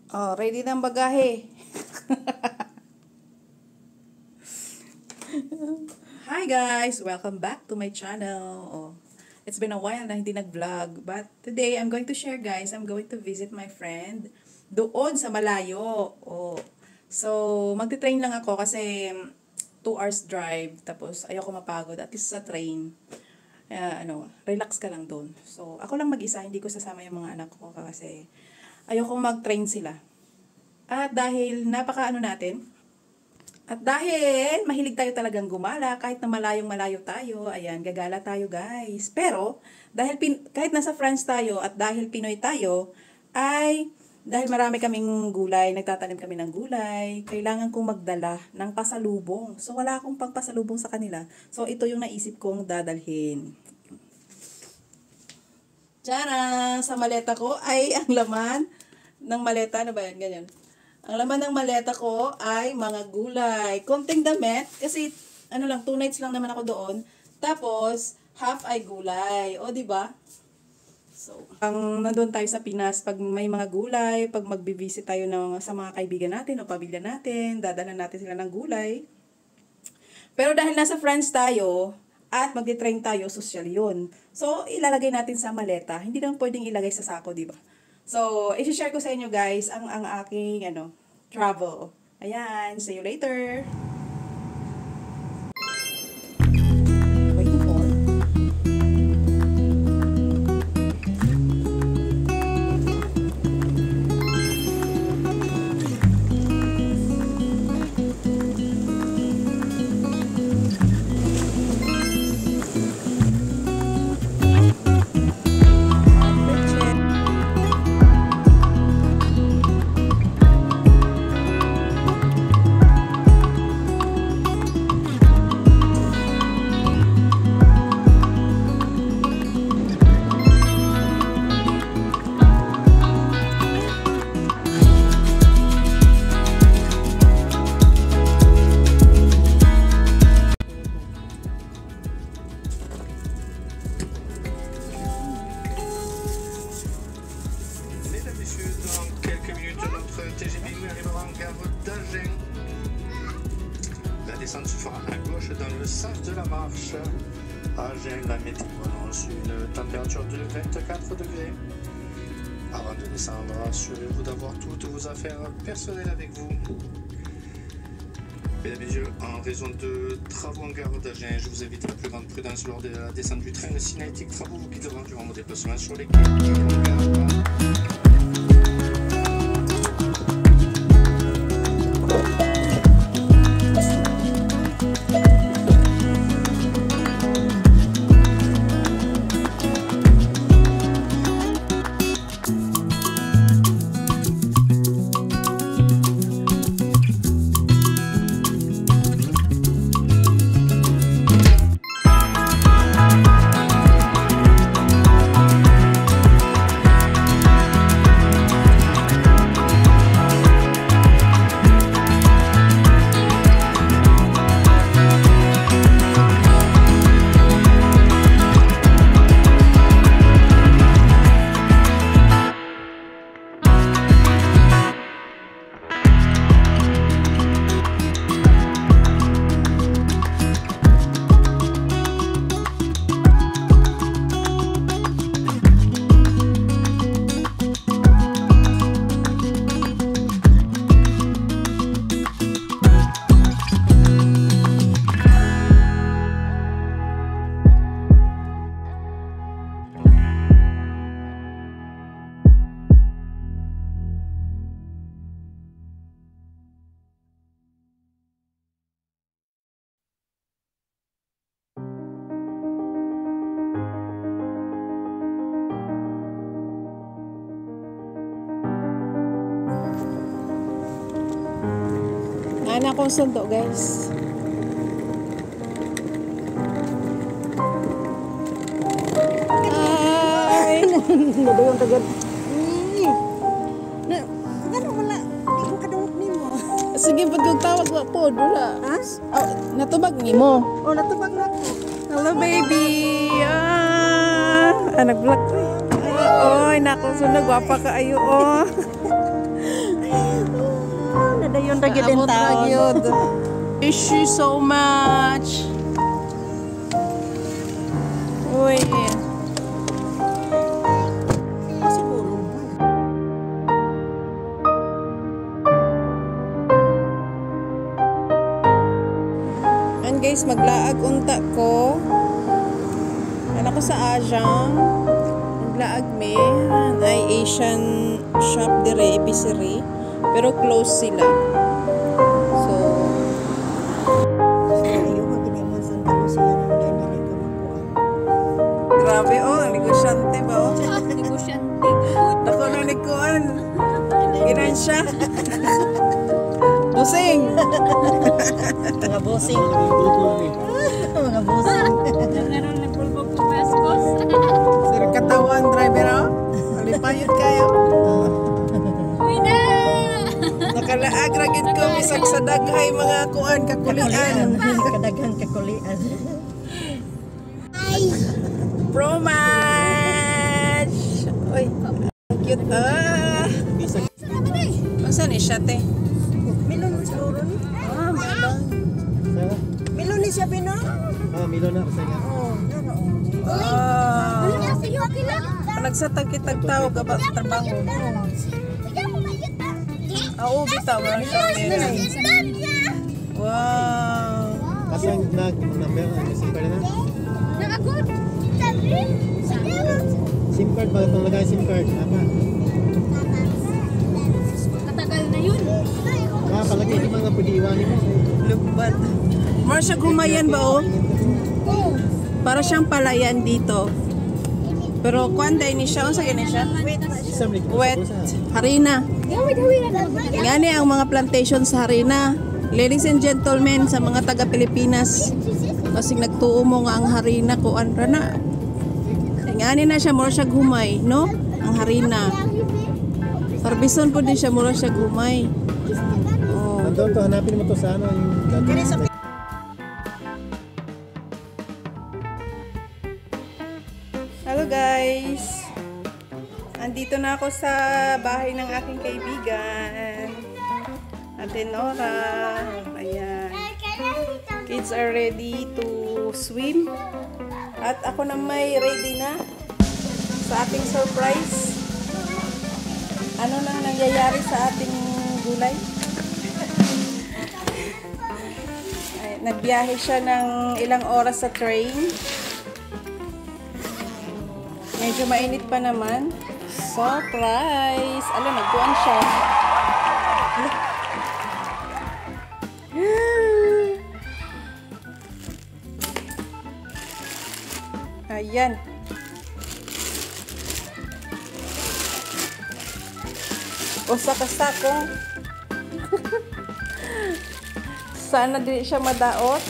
Oh, ready na ang bagahe. Hi guys! Welcome back to my channel. Oh, it's been a while na hindi nag-vlog. But today, I'm going to share guys, I'm going to visit my friend doon sa malayo. Oh, so, magte-train lang ako kasi 2 hours drive. Tapos, ayoko mapagod. At least sa train, relax ka lang doon. So, ako lang mag-isa. Hindi ko sasama yung mga anak ko kasi ayoko mag-train sila. At dahil dahil mahilig tayo talagang gumala, kahit na malayong-malayo tayo, ayan, gagala tayo guys. Pero, kahit nasa France tayo at dahil Pinoy tayo, dahil marami kaming gulay, nagtatanim kami ng gulay, kailangan kong magdala ng pasalubong. So, wala akong pangpasalubong sa kanila. So, ito yung naisip kong dadalhin. Tiyara! Sa maleta ko ay ang laman ng maleta. Ano ba yan? Ganyan. Ang laman ng maleta ko ay mga gulay. Konting damit. Kasi, 2 nights lang naman ako doon. Tapos, half ay gulay. O, diba? So, nandun tayo sa Pinas, pag may mga gulay, pag magbivisit tayo sa mga kaibigan natin o pamilya natin, dadalhan natin sila ng gulay. Pero dahil nasa France tayo, at magti-train tayo, social yun. So, ilalagay natin sa maleta. Hindi naman pwedeng ilagay sa sako, diba? So, i-share ko sa inyo guys ang aking travel. Ayan, see you later. Waiting for. La descente se fera à gauche dans le sens de la marche. À Agen, la météo annonce une température de 24 degrés. Avant de descendre, assurez-vous d'avoir toutes vos affaires personnelles avec vous. Mesdames et messieurs, en raison de travaux en gare d'Agen, je vous invite à la plus grande prudence lors de la descente du train. Le cinétique travaux vous guideront durant vos déplacements sur les quais et en gare. Anak kong sundo guys. Ay! Nadayong tagad. Ano wala? Hindi ko kadawag ni mo. Sige, ba't kong tawag wa po? Dula. Ha? Oh, natubag ni mo. O, natubag na ko. Hello baby! Nag-vlog ko eh. Oy, naku, sunog. Wapa ka ayo, oh. Yun ra gyud ang Abot ra taon. gyud. Miss you so much. Uy. Siguro. And guys, maglaag unta ko. Ano ko sa Ajang. Maglaag me. Ay Asian shop dire, epicery. Pero close sila. So, Ayaw ka ginaman sa Andalusia nang ganyan ko makuha. grabe oh, ang negosyante ba oh. Ako na nikuan. Ginan siya. Busing. Mga bossing. Mga bossing. Sir katawan driver oh. Alipayot kayo. Nakalaag ragid ko bisag sa daghay mga kuan kakulian. Kadaghan kakulian. Pro match. Oy, cute ah. Masan ni siya te? Milon siguro ni. Ah, melon. Milon ni siya bino. Milo na kasi nga. Oh, pero. Ah. Nagsatag-kitag tawag ka ba trabaho? Oo, bitaw lang siya meron. Wow. Kasi ang number ang SIM card na. SIM card ba itong lagay SIM card? Apa? Katagal na yun. Palagi yung mga pwede iwanin mo. Lugbat. More siya gumayan ba oh? Para siyang palayan dito. Pero kuanday ni siya, unsa gani siya? Isang rin. Wet harina. Ngani ang mga plantation sa harina. Ladies and gentlemen, sa mga taga Pilipinas, kasing nagtuo mo nga ang harina kuan ra na. Ngani na siya more siya gumay, no? Ang harina. Sarbison po din siya more siya gumay. Oh. Nandun to, hanapin mo to sa ano yung Kini sa Hello guys! Andito na ako sa bahay ng aking kaibigan. Ate Nora. Ayan. Kids are ready to swim. At ako na may ready na sa ating surprise. Ano nang nangyayari sa ating gulay? Ay, nagbiyahe siya ng ilang oras sa train. Medyo mainit pa naman. Surprise! Alam, nagbuan siya. Ala. Ayan. Usa ka sakong. Sana di siya madaot.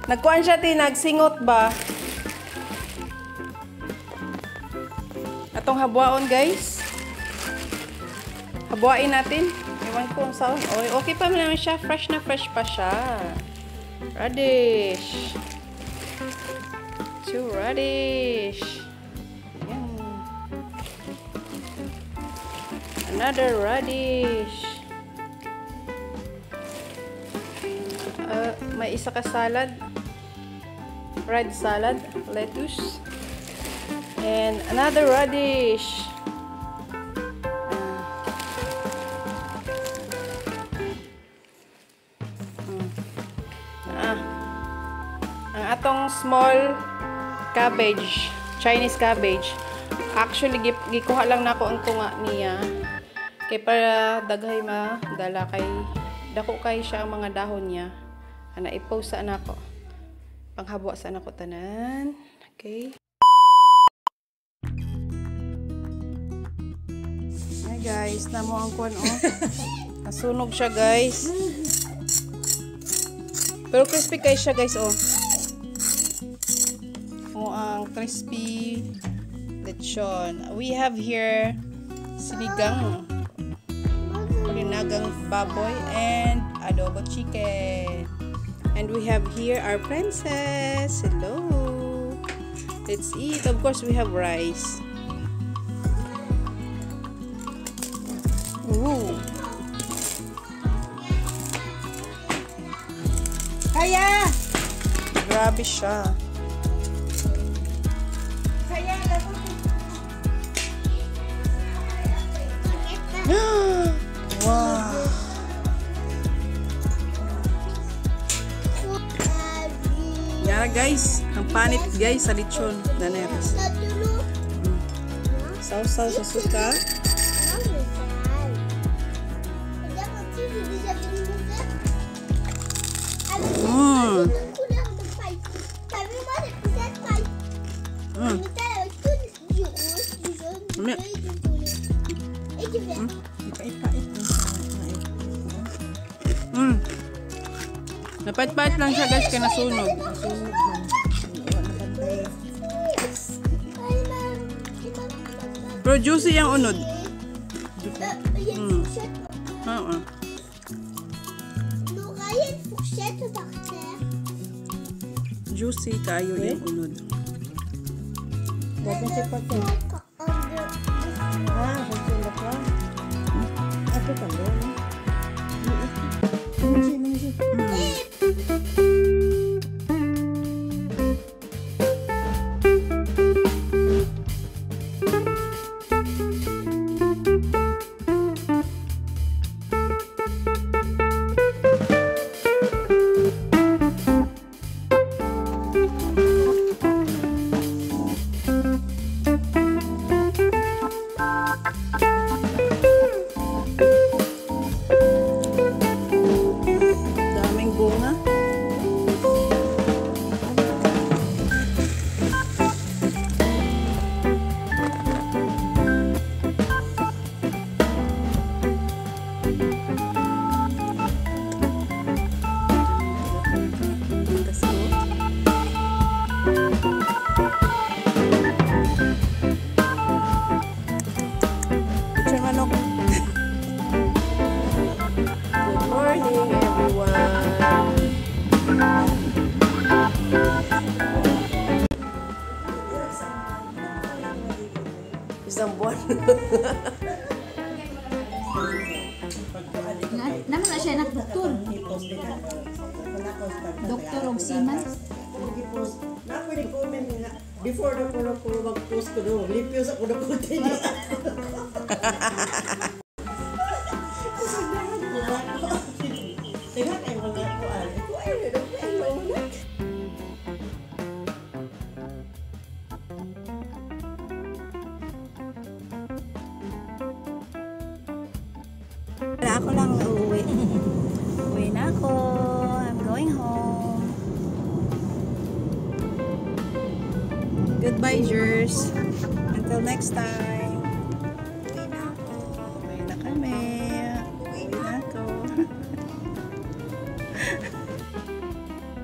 Nagkuan siya nagsingot ba? Atong habuaon guys. Habuain natin. Ewan ko ang sound. Okay pa naman siya. Fresh na fresh pa siya. Radish. Two radish. Yan. Another radish. May isa ka salad. Red salad. Lettuce. And another radish. Ang atong small cabbage, Chinese cabbage. Actually, gikuha lang nako ang tunga niya. Kay para daghay madala kay dako kay siya ang mga dahon niya. Ana i-post sa nako. Panghabwa sa nako tanan. Okay. Ay guys, namo ang kuan oh. Nasunog siya guys. Pero crispy kay siya guys oh. Oh, ang crispy lechon. We have here sinigang, linagang baboy, and adobo chicken. And we have here our princess. Hello. Let's eat. Of course, we have rice. Ooh. Grabe siya. Wow. Yara guys, ang panit guys sa lechon daneres. Sausaw sa suka. Napait-pait lang siya guys kaya nasunog. Pero juicy yung unod. Oo. Juicy kayo yung unod. Dapat siya pati. Susunod ka. Ito ka doon. Daming bunga. Picture manok. Good morning, everyone. Isang buwan. Naman na siya doktor. Doktor og siman. Before na ko mag-post ko doon, lipios ako na punta niya. Teka kayo mga kuan. Ako lang uuwi. Uwi na ako. I'm going home. Goodbye, Jers. Until next time.